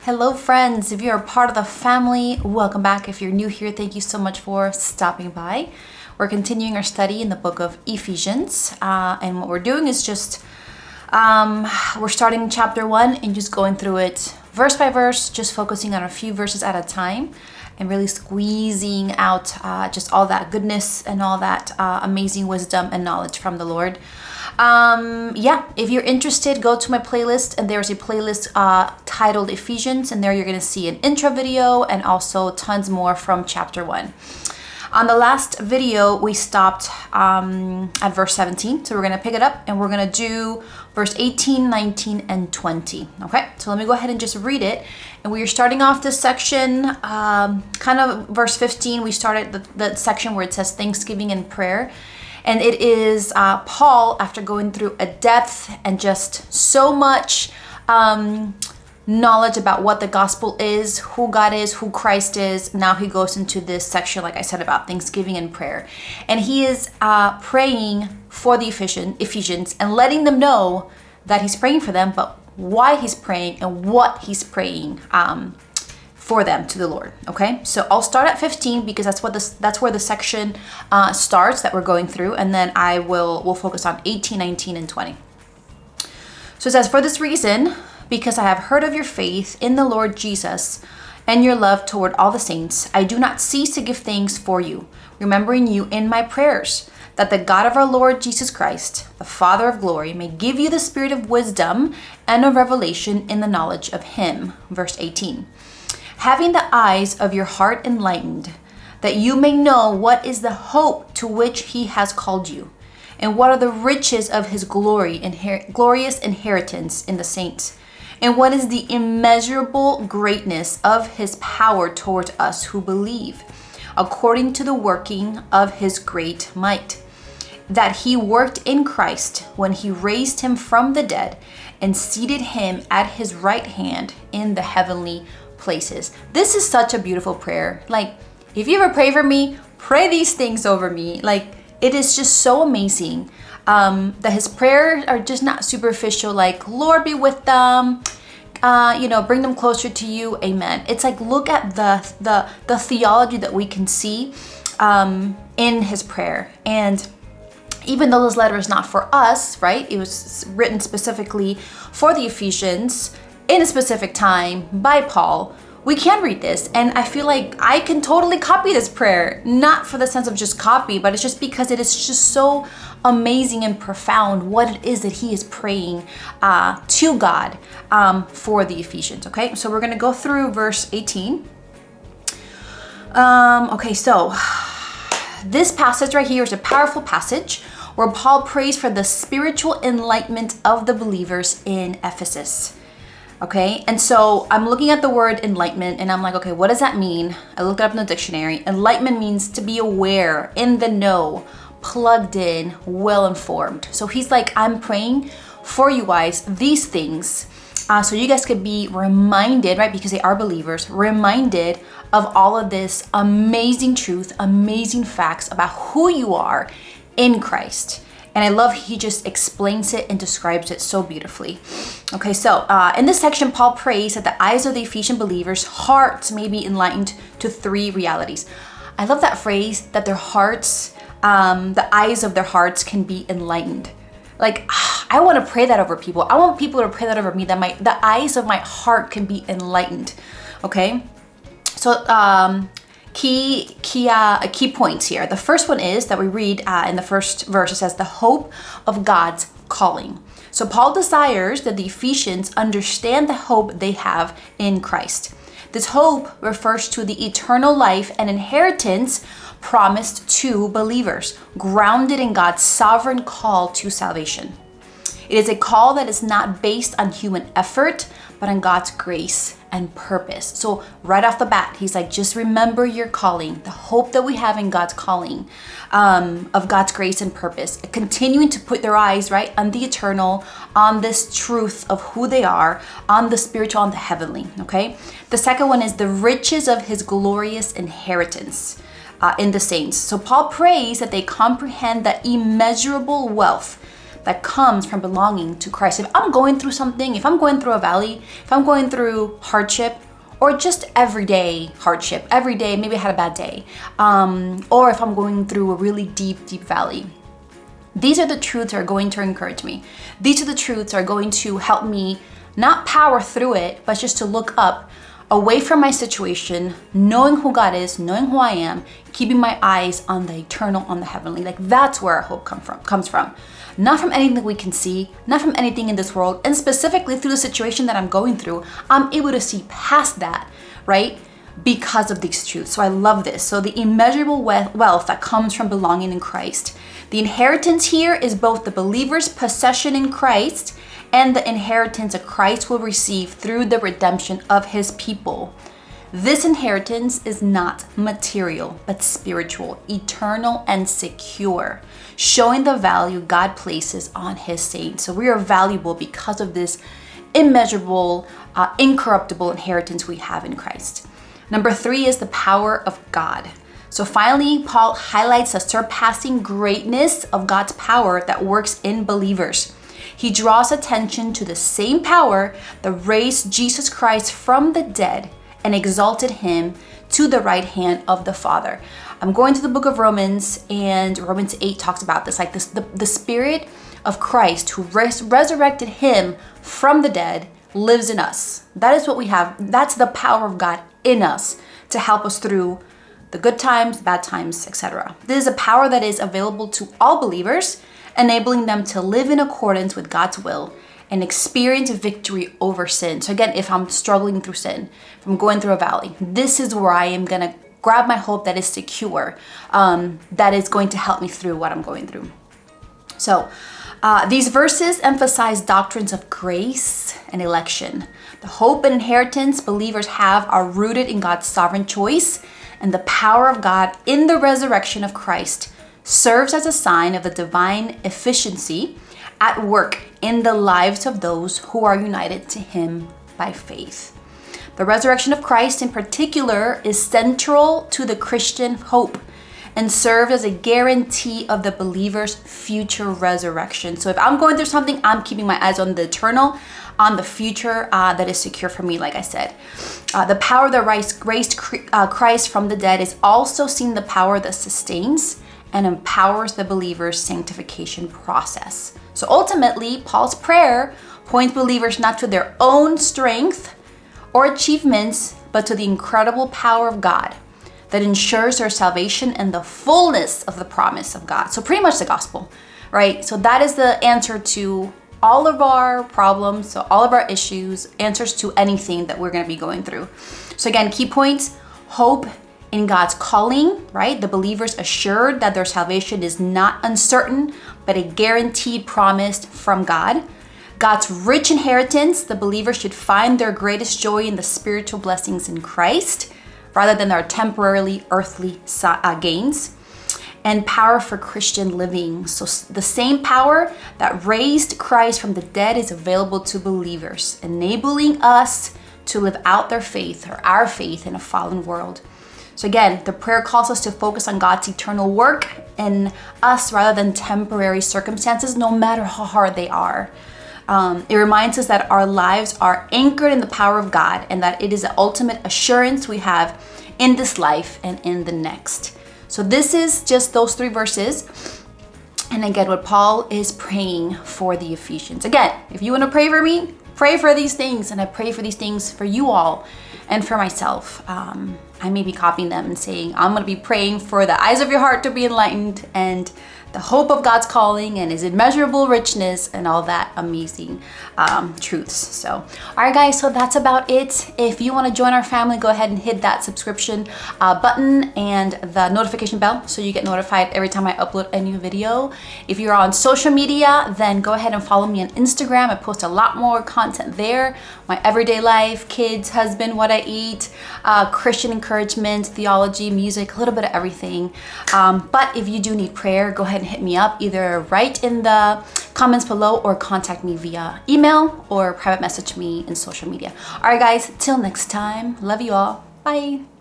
Hello friends, if you're a part of the family, welcome back. If you're new here, thank you so much for stopping by. We're continuing our study in the book of Ephesians, and what we're doing is just, we're starting chapter 1 and just going through it verse by verse, just focusing on a few verses at a time and really squeezing out just all that goodness and all that amazing wisdom and knowledge from the Lord. If you're interested, go to my playlist, and there's a playlist titled Ephesians, and there you're going to see an intro video and also tons more from chapter 1. On the last video, we stopped at verse 17, so we're going to pick it up and we're going to do verse 18, 19, and 20. Okay, so let me go ahead and just read it. And we are starting off this section, kind of verse 15. We started the section where it says Thanksgiving and prayer. And it is Paul, after going through a depth and just so much knowledge about what the gospel is, who God is, who Christ is. Now he goes into this section, like I said, about thanksgiving and prayer. And he is praying for the Ephesians and letting them know that he's praying for them, but why he's praying and what he's praying for them to the Lord. Okay, so I'll start at 15 because that's where the section starts that we're going through, and then we'll focus on 18, 19, and 20. So it says, "For this reason, because I have heard of your faith in the Lord Jesus and your love toward all the saints, I do not cease to give thanks for you, remembering you in my prayers, that the God of our Lord Jesus Christ, the Father of glory, may give you the spirit of wisdom and of revelation in the knowledge of him." Verse 18. "Having the eyes of your heart enlightened, that you may know what is the hope to which he has called you, and what are the riches of his glorious inheritance in the saints, and what is the immeasurable greatness of his power towards us who believe, according to the working of his great might, that he worked in Christ when he raised him from the dead and seated him at his right hand in the heavenly places." This is such a beautiful prayer. Like, if you ever pray for me, pray these things over me. Like, it is just so amazing that his prayers are just not superficial, like, Lord be with them, bring them closer to you, amen. It's like, look at the theology that we can see in his prayer. And even though this letter is not for us, right? It was written specifically for the Ephesians in a specific time by Paul. We can read this, and I feel like I can totally copy this prayer, not for the sense of just copy, but it's just because it is just so amazing and profound what it is that he is praying to God for the Ephesians. Okay, so we're gonna go through verse 18. So this passage right here is a powerful passage where Paul prays for the spiritual enlightenment of the believers in Ephesus. Okay, and so I'm looking at the word enlightenment and I'm like, okay, what does that mean? I looked it up in the dictionary. Enlightenment means to be aware, in the know, plugged in, well informed. So he's like, I'm praying for you guys these things so you guys could be reminded, right? Because they are believers, reminded of all of this amazing truth, amazing facts about who you are in Christ. And I love he just explains it and describes it so beautifully. Okay, so in this section, Paul prays that the eyes of the Ephesian believers' hearts may be enlightened to 3 realities. I love that phrase, that their hearts, the eyes of their hearts can be enlightened. Like, I want to pray that over people. I want people to pray that over me, that the eyes of my heart can be enlightened. Okay, so key points here. The first one is that we read in the first verse. It says the hope of God's calling. So Paul desires that the Ephesians understand the hope they have in Christ. This hope refers to the eternal life and inheritance promised to believers, grounded in God's sovereign call to salvation. It is a call that is not based on human effort, but on God's grace and purpose. So right off the bat, he's like, just remember your calling, the hope that we have in God's calling, of God's grace and purpose, continuing to put their eyes right on the eternal, on this truth of who they are, on the spiritual, on the heavenly. Okay. The second one is the riches of his glorious inheritance in the saints. So Paul prays that they comprehend the immeasurable wealth that comes from belonging to Christ. If I'm going through something, if I'm going through a valley, if I'm going through hardship, or just everyday hardship, every day, maybe I had a bad day, or if I'm going through a really deep valley, these are the truths that are going to encourage me. These are the truths that are going to help me not power through it, but just to look up away from my situation, knowing who God is, knowing who I am, keeping my eyes on the eternal, on the heavenly. Like that's where our hope comes from. Not from anything that we can see, not from anything in this world, and specifically through the situation that I'm going through, I'm able to see past that, right? Because of these truths. So I love this. So the immeasurable wealth that comes from belonging in Christ. The inheritance here is both the believer's possession in Christ and the inheritance that Christ will receive through the redemption of his people. This inheritance is not material, but spiritual, eternal, and secure, showing the value God places on his saints. So we are valuable because of this immeasurable, incorruptible inheritance we have in Christ. Number 3 is the power of God. So finally, Paul highlights the surpassing greatness of God's power that works in believers. He draws attention to the same power that raised Jesus Christ from the dead and exalted him to the right hand of the Father. I'm going to the book of Romans, and Romans 8 talks about this, like this, the Spirit of Christ who resurrected him from the dead lives in us. That is what we have. That's the power of God in us to help us through the good times, bad times, etc. This is a power that is available to all believers, enabling them to live in accordance with God's will and experience victory over sin. So again, if I'm struggling through sin, if I'm going through a valley, this is where I am gonna grab my hope that is secure, that is going to help me through what I'm going through. So these verses emphasize doctrines of grace and election. The hope and inheritance believers have are rooted in God's sovereign choice, and the power of God in the resurrection of Christ serves as a sign of the divine efficiency at work in the lives of those who are united to him by faith. The resurrection of Christ in particular is central to the Christian hope and serves as a guarantee of the believer's future resurrection. So if I'm going through something, I'm keeping my eyes on the eternal, on the future that is secure for me, like I said. The power that raised Christ from the dead is also seen the power that sustains and empowers the believer's sanctification process. So ultimately, Paul's prayer points believers not to their own strength or achievements, but to the incredible power of God that ensures their salvation and the fullness of the promise of God. So pretty much the gospel, right? So that is the answer to all of our problems, so all of our issues, answers to anything that we're going to be going through. So again, key points: hope in God's calling, right? The believers assured that their salvation is not uncertain, but a guaranteed promise from God. God's rich inheritance, the believers should find their greatest joy in the spiritual blessings in Christ, rather than their temporarily earthly gains. And power for Christian living. So the same power that raised Christ from the dead is available to believers, enabling us to live out their faith, or our faith, in a fallen world. So again, the prayer calls us to focus on God's eternal work in us rather than temporary circumstances, no matter how hard they are. It reminds us that our lives are anchored in the power of God, and that it is the ultimate assurance we have in this life and in the next. So this is just those 3 verses. And again, what Paul is praying for the Ephesians. Again, if you want to pray for me, pray for these things. And I pray for these things for you all and for myself. I may be copying them and saying, I'm going to be praying for the eyes of your heart to be enlightened, and the hope of God's calling and his immeasurable richness and all that amazing truths. So, all right, guys, so that's about it. If you want to join our family, go ahead and hit that subscription button and the notification bell so you get notified every time I upload a new video. If you're on social media, then go ahead and follow me on Instagram. I post a lot more content there. My everyday life, kids, husband, what I eat, Christian encouragement, theology, music, a little bit of everything. But if you do need prayer, go ahead and hit me up, either write in the comments below or contact me via email or private message me in social media. All right, guys, till next time, love you all. Bye.